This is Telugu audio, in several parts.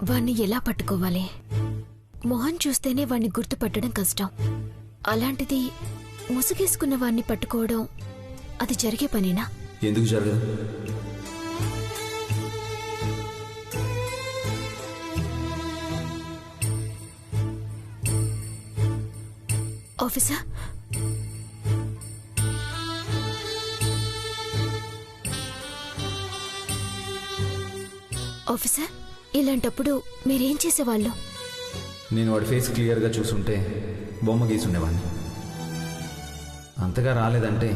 వాణ్ణి ఎలా పట్టుకోవాలి? మొహం చూస్తేనే వాణ్ణి గుర్తుపట్టడం కష్టం. అలాంటిది ముసుగేసుకున్న వాణ్ణి పట్టుకోవడం అది జరిగే పనేనా? ఎందుకు జరగదు? ఆఫీసర్, ఆఫీసర్, ఇలాంటప్పుడు మీరేం చేసేవాళ్ళు? నేను వాడి ఫేస్ క్లియర్గా చూసుంటే బొమ్మ గీసుండేవాడిని. అంతగా రాలేదంటే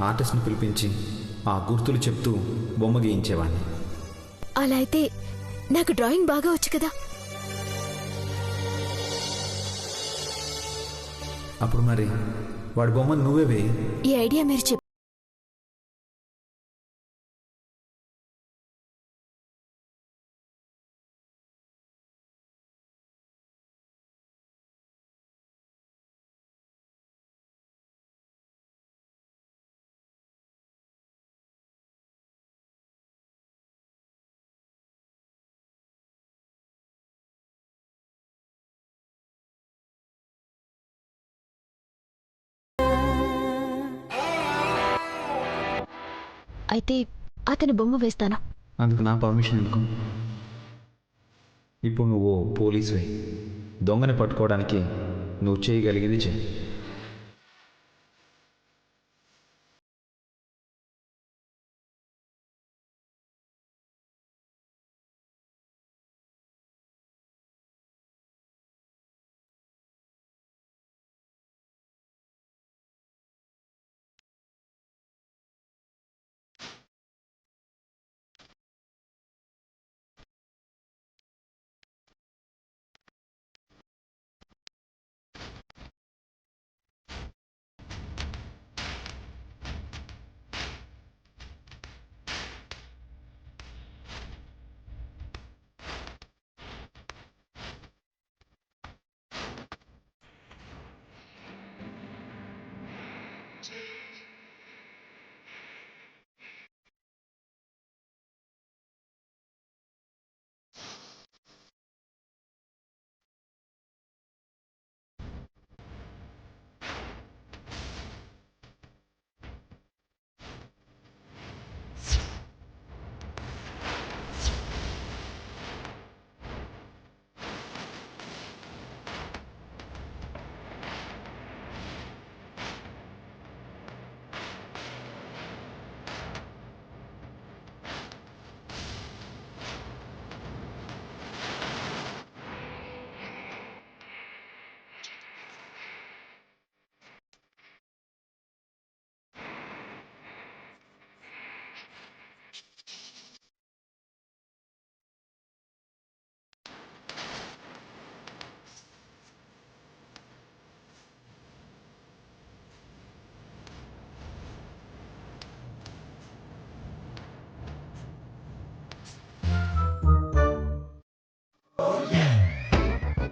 ఆర్టిస్ట్ని పిలిపించి ఆ గుర్తులు చెప్తూ బొమ్మ గీయించేవాడిని. అలా అయితే నాకు డ్రాయింగ్ బాగా వచ్చు కదా. అప్పుడు మరి వాడి బొమ్మను నువ్వే వేయి. ఈ ఐడియా మీరు చెప్పి అయితే అతని బొమ్మ వేస్తాను. అందుకు నా పర్మిషన్ ఎందుకు? ఇప్పుడు నువ్వు పోలీసువే. దొంగని పట్టుకోవడానికి నువ్వు చేయగలిగింది చెయ్యి.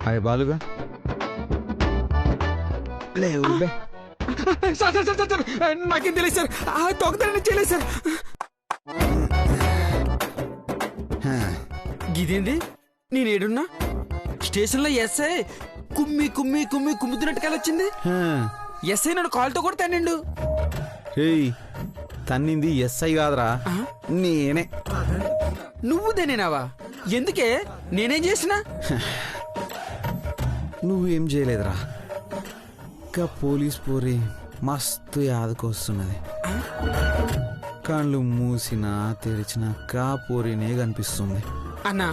హాయ్ బాలుగా. లేవు బే. సార్ సార్ సార్ సార్ నాకేం తెలియదు సార్. దొంగతనం చేయలేదు సార్. గిదేంది? నేనేడున్నా స్టేషన్లో ఎస్ఐ కుమ్మి కుమ్మి కుమ్మి కుమ్ముతున్నట్టు కలిసింది. ఎస్ఐ నన్ను కాల్తో కూడా తన్నిండు. తన్నింది ఎస్ఐ కాదురా, నేనే. నువ్వు దేనేనావా? ఎందుకే? నేనేం చేసినా? నువ్వేం చేయలేదురా. ఇంకా పోలీస్ పోరి మస్తు యాదకొస్తున్నది. కళ్ళు మూసినా తెరిచినా కా పోరినే కనిపిస్తుంది. అన్నా,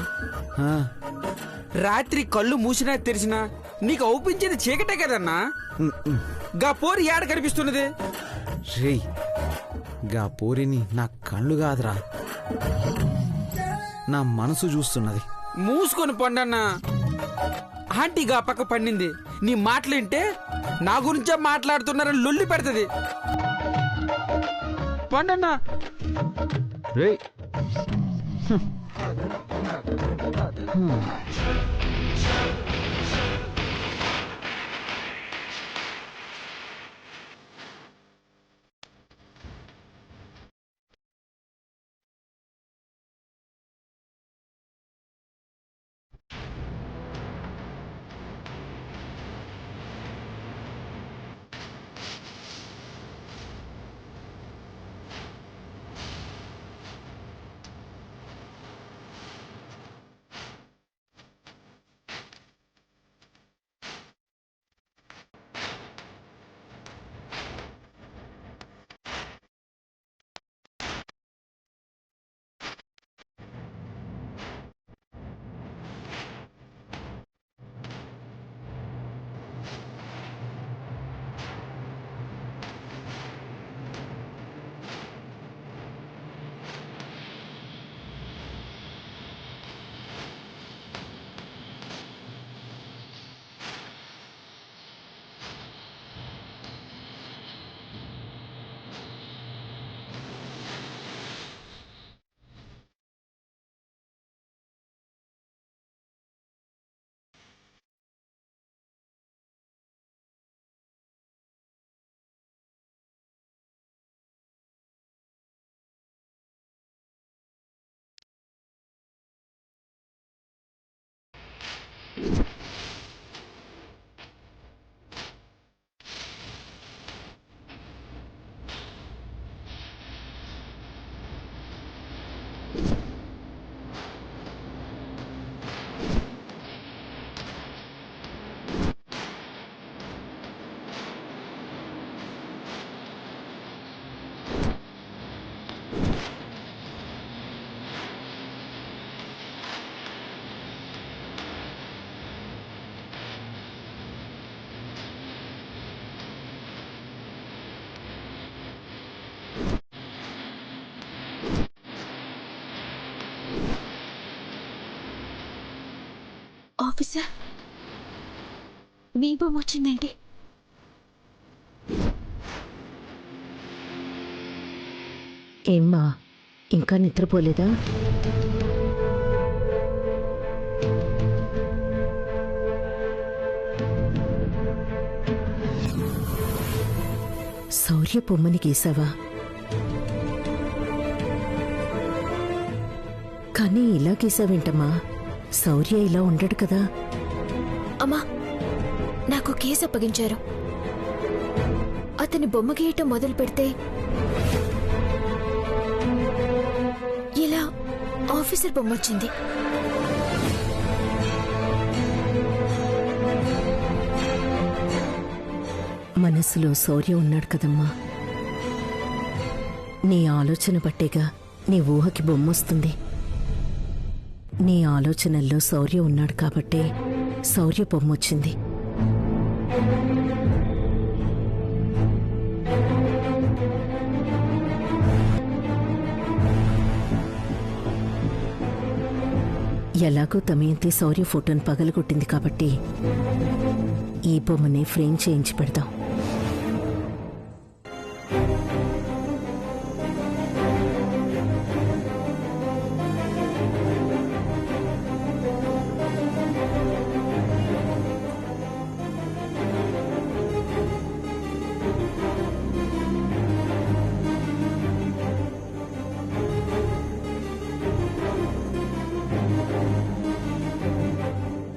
రాత్రి కళ్ళు మూసినా తెరిచినా నీకు అవుపించేది చీకటే కదన్నా. గా పోరి ఏడ కనిపిస్తున్నది? రేయ్, గా పోరిని నా కళ్ళు కాదురా, నా మనసు చూస్తున్నది. మూసుకొని పండన్నా. ఆంటీగా పక్క పండింది. నీ మాటలుంటే నా గురించే మాట్లాడుతున్నారని లొల్లి పెడుతుంది. పండన్నా. రేయ్, ఆఫీసర్, వీపం వచ్చిందేంటి? ఏమ్మా, ఇంకా నిద్రపోలేదా? శౌర్య బొమ్మని గీసావా? కానీ ఇలా గీసావేంటమ్మా? శౌర్య ఇలా ఉండడు కదా. అమ్మా, నాకు కేసు అప్పగించారు. అతని బొమ్మ గీయటం మొదలు పెడితే ఇలా ఆఫీసర్ బొమ్మ వచ్చింది. మనసులో శౌర్య ఉన్నాడు కదమ్మా. నీ ఆలోచన బట్టేగా నీ ఊహకి బొమ్మొస్తుంది. నీ ఆలోచనల్లో శౌర్య ఉన్నాడు కాబట్టే శౌర్య బొమ్మొచ్చింది. ఎలాగో దమయంతి శౌర్య ఫోటోను పగలగొట్టింది కాబట్టి ఈ బొమ్మని ఫ్రేమ్ చేయించి పెడదాం.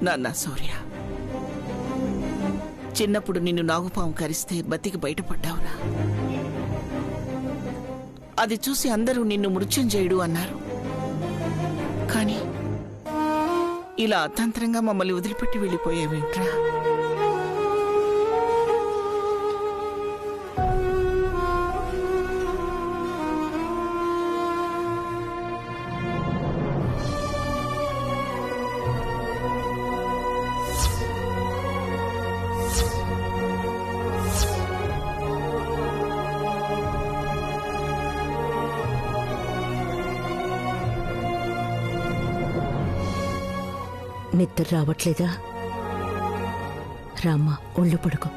నాన్న సూర్య, చిన్నప్పుడు నిన్ను నాగుపాము కరిస్తే బతికి బయటపడ్డావురా. అది చూసి అందరూ నిన్ను మృత్యుంజయుడు అన్నారు. కానీ ఇలా అతంత్రంగా మమ్మల్ని వదిలిపెట్టి వెళ్ళిపోయావేంట్రా? నిద్ర రావట్లేదా? రామ్మా, ఒళ్ళు పడుకో.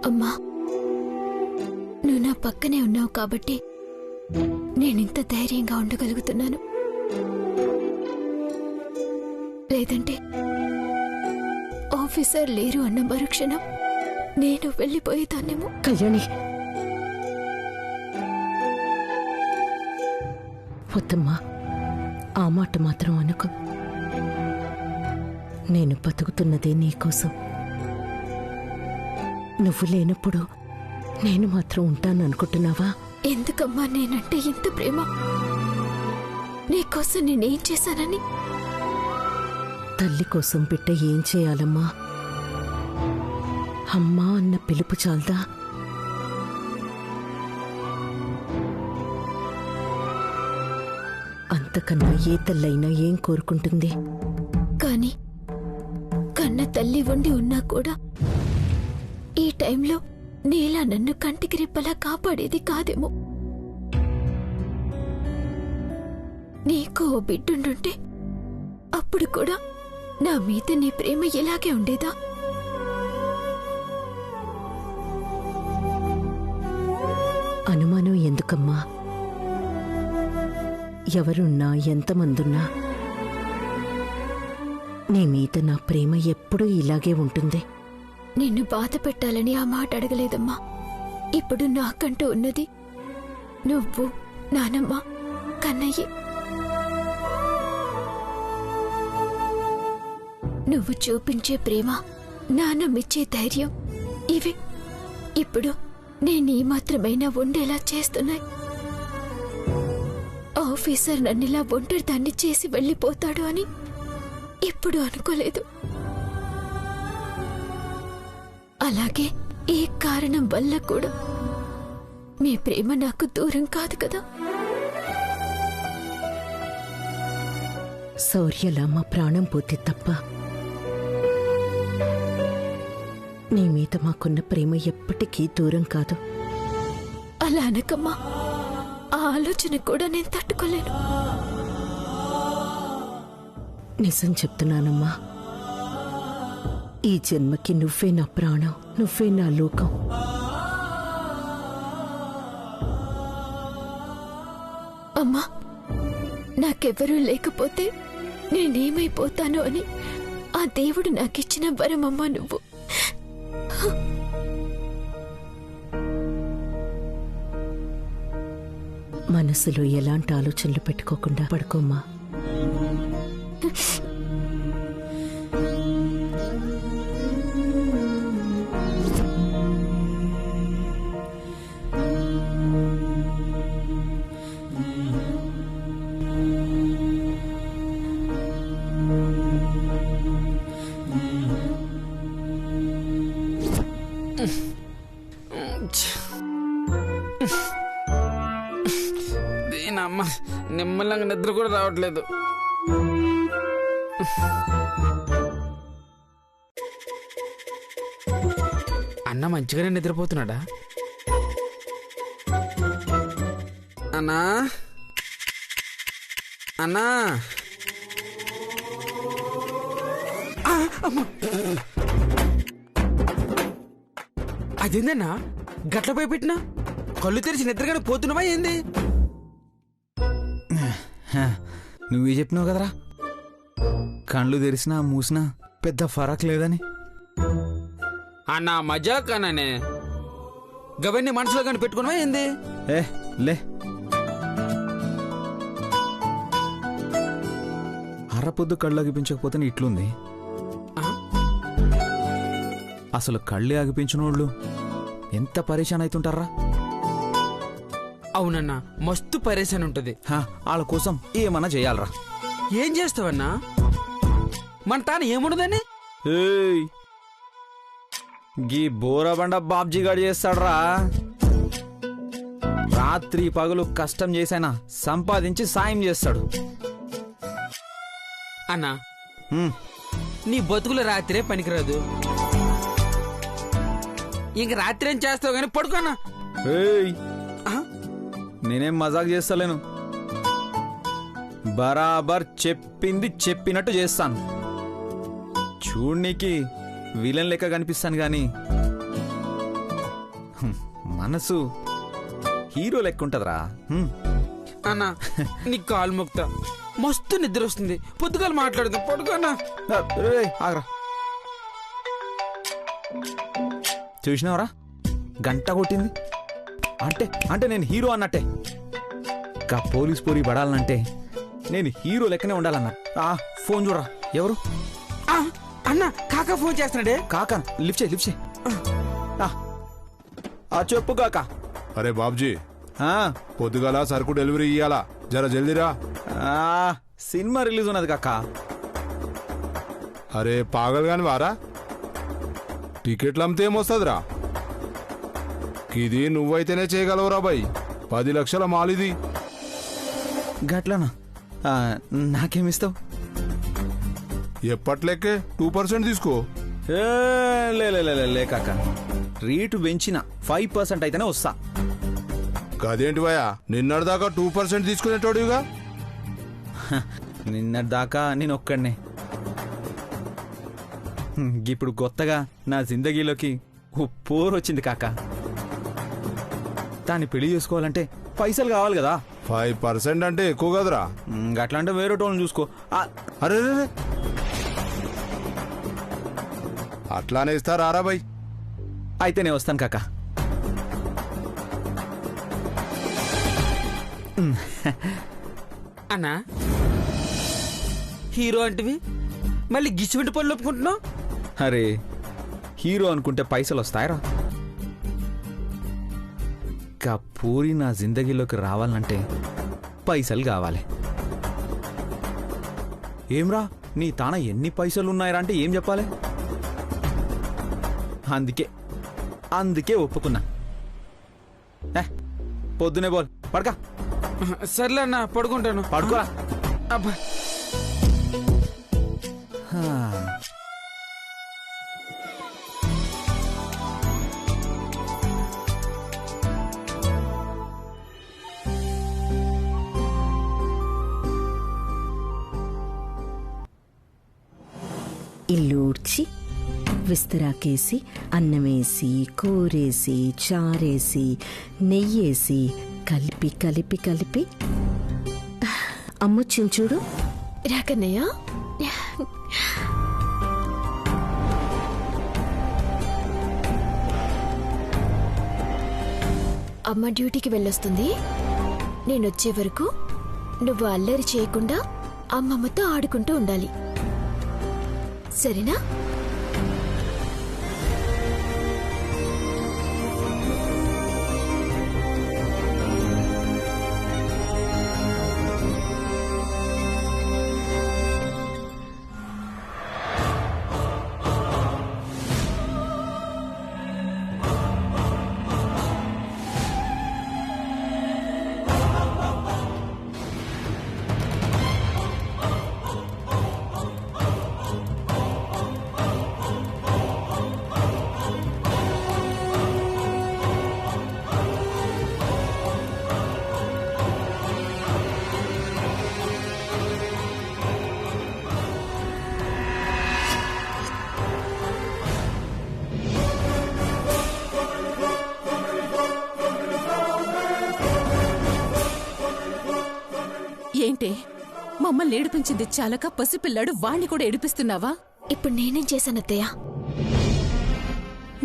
అమ్మా, నువ్వు నా పక్కనే ఉన్నావు కాబట్టి నేనింత ధైర్యంగా ఉండగలుగుతున్నాను. లేదంటే ఆఫీసర్ లేరు అన్న మరుక్షణం నేను వెళ్ళిపోయేదాన్నేమో. కళ్యాణి, వద్దమ్మా, ఆ మాట మాత్రం అనుకో. నేను బతుకుతున్నదే నీకోసం. నువ్వు లేనప్పుడు నేను మాత్రం ఉంటాను అనుకుంటున్నావా? ఎందుకమ్మా నేనంటే ఇంత ప్రేమ? నీకోసం నేనేం చేశానని? తల్లి కోసం బిడ్డ ఏం చేయాలమ్మా? అమ్మా అన్న పిలుపు చాలదా? అంతకన్నా ఏ తల్లైనా ఏం కోరుకుంటుంది? కానీ కన్న తల్లి ఉండి ఉన్నా కూడా ఈ టైంలో నీలా నన్ను కంటికి రెప్పలా కాపాడేది కాదేమో. నీకు ఓ బిడ్డుండుంటే అప్పుడు కూడా నా మీద నీ ప్రేమ ఇలాగే ఉండేదా? అనుమానం ఎందుకమ్మా? ఎవరున్నా ఎంతమందున్నా నీ మీద నా ప్రేమ ఎప్పుడూ ఇలాగే ఉంటుంది. నిన్ను బాధ పెట్టాలని ఆ మాట అడగలేదమ్మా. ఇప్పుడు నాకంటూ ఉన్నది నువ్వు, నానమ్మ, కన్నయ్య. నువ్వు చూపించే ప్రేమ, నాన్నమిచ్చే ధైర్యం, ఇవి ఇప్పుడు నేను ఈ మాత్రమైనా ఉండేలా చేస్తున్నాయి. ఆఫీసర్ నన్నిలా ఒంటరిదాన్ని చేసి వెళ్ళిపోతాడు అని ఇప్పుడు అనుకోలేదు. అలాగే ఏ కారణం వల్ల కూడా మీ ప్రేమ నాకు దూరం కాదు కదా. శౌర్యలా మా ప్రాణం పోతే తప్ప నీ మీద మాకున్న ప్రేమ ఎప్పటికీ దూరం కాదు. అలా అనకమ్మా, ఆ ఆలోచన కూడా నేను తట్టుకోలేను. నిజం చెప్తున్నానమ్మా, ఈ జన్మకి నువ్వే నా ప్రాణం, నువ్వే నా లోకం. అమ్మా, నాకెవ్వరూ లేకపోతే నేనేమైపోతాను అని ఆ దేవుడు నాకిచ్చిన వరమమ్మా నువ్వు. మనసులో ఎలాంటి ఆలోచనలు పెట్టుకోకుండా పడుకోమ్మా. దీనమ్మ నిమ్మలంగా నిద్ర కూడా రావట్లేదు. అన్న మంచిగానే నిద్రపోతున్నాడా? అన్నా అన్నా, అదేందన్నా గట్లపై పెట్టినా కళ్ళు తెరిచి నిద్రగానే పోతున్నావా ఏంది? నువ్వే చెప్పినావు కదరా, కళ్ళు తెరిసినా మూసినా పెద్ద ఫరక్ లేదని. అన్నా మజాక్ అన్నానే, గవన్నీ మనసులో కానీ పెట్టుకున్నావా ఏంది? ఏ లే, అరపొద్దు కళ్ళు అగిపించకపోతే ఇట్లుంది. అసలు కళ్ళే అగిపించినోళ్ళు ఎంత పరేషాన్ అవుతుంటారా? అవునన్నా, మస్తు పరేషాన్ ఉంటది. వాళ్ళ కోసం ఏమన్నా చేయాలరా. ఏం చేస్తావన్నా? మన తాను ఏముండదని? గీ బోరబండ బాబ్జీ గాడు చేస్తాడ్రా. రాత్రి పగలు కష్టం చేసైనా సంపాదించి సాయం చేస్తాడు. అన్నా నీ బతుకుల రాత్రే పనికిరాదు. ఇంక రాత్రి ఏం చేస్తావు కానీ పడుకోన్నా. నేనేం మజాక్ చేస్తలేను, బరాబర్ చెప్పింది చెప్పినట్టు చేస్తాను. చూడ్నికి విలన్ లెక్క కనిపిస్తాను గాని మనసు హీరో లెక్క ఉంటదిరా. అన్నా నీ కాలు మొక్తా, మస్తు నిద్ర వస్తుంది. పొద్దుగాల మాట్లాడదు, పడుకోన్నా. ఆగరా, చూసినావరా గంట కొట్టింది. అంటే అంటే నేను హీరో అన్నట్టే. కా పోలీస్ పోరి పడాలంటే నేను హీరో లెక్కనే ఉండాలన్నా. ఫోన్ చూడరా. ఎవరు? అన్నా కాకా ఫోన్ చేస్తున్నాడే. కాకా లిఫ్ట్ చేయి, లిఫ్ట్ చేయి. చెప్పు కాకా. అరే బాబ్జీ, పొద్దుగాల సరుకు డెలివరీ ఇయ్యాలా, జర జల్దీరా. సినిమా రిలీజ్ ఉన్నది కాకా. అరే పాగల్ గాని వారా, టికెట్లు అమ్మితే ఏమొస్తుందిరా? ఇది నువ్వైతేనే చేయగలవురా బాయ్. 10 లక్షల మాలిది. గట్లనా? నాకేమిస్తావు? ఎప్పట్లెక్కే 2% తీసుకో. లే కాక, రేటు పెంచిన 5% అయితేనే వస్తా. గదేంటి భయా, నిన్నటిదాకా 2% తీసుకునేటోడివిగా. నిన్నటిదాకా నేను ఒక్కడనే. ఇప్పుడు కొత్తగా నా జిందగీలోకి ఓ పోరు వచ్చింది కాక. దాన్ని పెళ్లి చేసుకోవాలంటే పైసలు కావాలి కదా. 5% అంటే ఎక్కువ కదరా. అట్లా అంటే వేరే టోళ్ళని చూసుకో. అరే అట్లానే ఇస్తారా రాబాయ్? అయితే నేను వస్తాను కాకా. అన్నా హీరో అంటివి మళ్ళీ గిచ్చిపెట్టి పనులు ఒప్పుకుంటున్నావు? అరే హీరో అనుకుంటే పైసలు వస్తాయరా? పూరి నా జిందగీలోకి రావాలంటే పైసలు కావాలి. ఏమ్రా నీ తాన ఎన్ని పైసలు ఉన్నాయరా అంటే ఏం చెప్పాలి? అందుకే ఒప్పుకున్నా. పొద్దునే బోల్ పడక. సర్లే అన్న పడుకుంటాను. పడుకోరా. అబ్బా ఇల్లు ఊడ్చి విస్తరాకేసి అన్నమేసి కూరేసి చారేసి నెయ్యేసి కలిపి కలిపి కలిపి అమ్మొచ్చింది చూడు. రాకన్నయ్య, అమ్మ డ్యూటీకి వెళ్ళొస్తుంది. నేనొచ్చే వరకు నువ్వు అల్లరి చేయకుండా అమ్మమ్మతో ఆడుకుంటూ ఉండాలి, సరేనా? ఏంటే మమ్మల్ని ఏడిపించింది చాలక పసిపిల్లాడు వాణ్ణి కూడా ఏడిపిస్తున్నావా? ఇప్పుడు నేనేం చేశానత్తయ్య?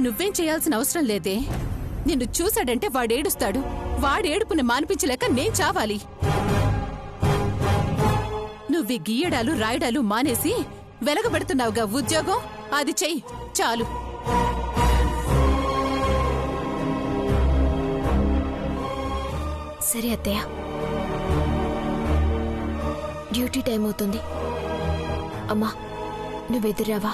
నువ్వేం చేయాల్సిన అవసరం లేదే. నిన్ను చూశాడంటే వాడేడుస్తాడు. వాడేడుపుని మానిపించలేక నేను చావాలి. నువ్వీ గీయడాలు రాయడాలు మానేసి వెలగబెడుతున్నావుగా ఉద్యోగం, అది చెయ్యి చాలు. సరే అత్తయ్య, డ్యూటీ టైం అవుతుంది. అమ్మా నువ్వెదురావా?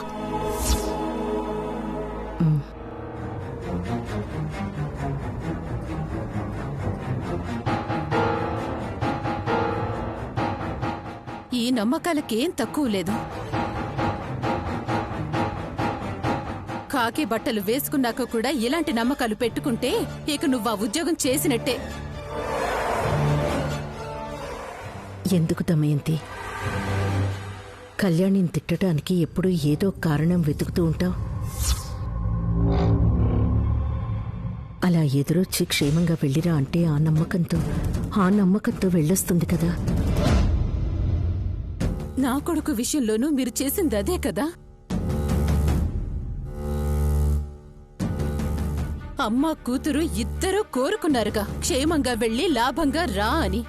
ఈ నమ్మకాలకేం తక్కువ లేదు. కాకి బట్టలు వేసుకున్నాక కూడా ఇలాంటి నమ్మకాలు పెట్టుకుంటే ఇక నువ్వు ఆ ఉద్యోగం చేసినట్టే. ఎందుకు దమయంతి కళ్యాణిని తిట్టడానికి ఎప్పుడూ ఏదో కారణం వెతుకుతూ ఉంటావు? అలా ఎదురొచ్చి క్షేమంగా వెళ్ళిరా అంటే ఆ నమ్మకంతో వెళ్ళొస్తుంది కదా. నా కొడుకు విషయంలోనూ మీరు చేసింది అదే కదా. అమ్మ కూతురు ఇద్దరూ కోరుకున్నారుగా క్షేమంగా వెళ్ళి లాభంగా రా అని.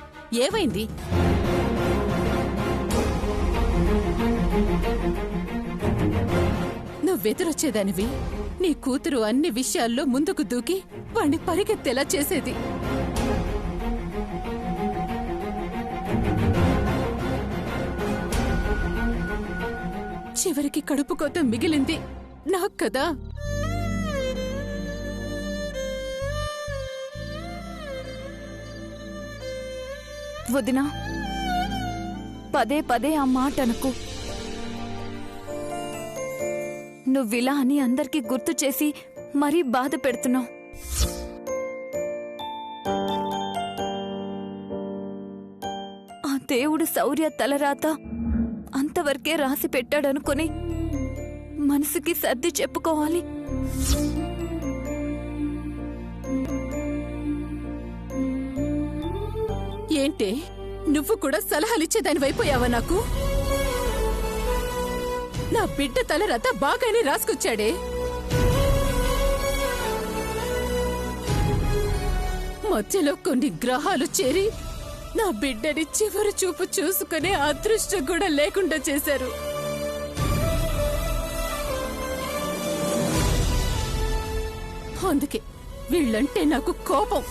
ఏమైంది? నువ్వెదురొచ్చేదానివి. నీ కూతురు అన్ని విషయాల్లో ముందుకు దూకి వాణ్ణి పరిగెత్తేలా చేసేది. చివరికి కడుపు కోత మిగిలింది నాకు కదా. వదినా, పదే పదే ఆ మాట అనుకు. నువ్విలా అని అందరికీ గుర్తు చేసి మరీ బాధ పెడుతున్నావు. ఆ దేవుడు శౌర్య తలరాత అంతవరకే రాసి పెట్టాడనుకొని మనసుకి సర్ది చెప్పుకోవాలి. ఏంటే నువ్వు కూడా సలహాలిచ్చేదాని వైపోయావా నాకు? నా బిడ్డ తలరాత బాగానే రాసుకొచ్చాడే. మధ్యలో కొన్ని గ్రహాలు చేరి నా బిడ్డని చివరి చూపు చూసుకునే అదృష్టం కూడా లేకుండా చేశారు. అందుకే వీళ్ళంటే నాకు కోపం.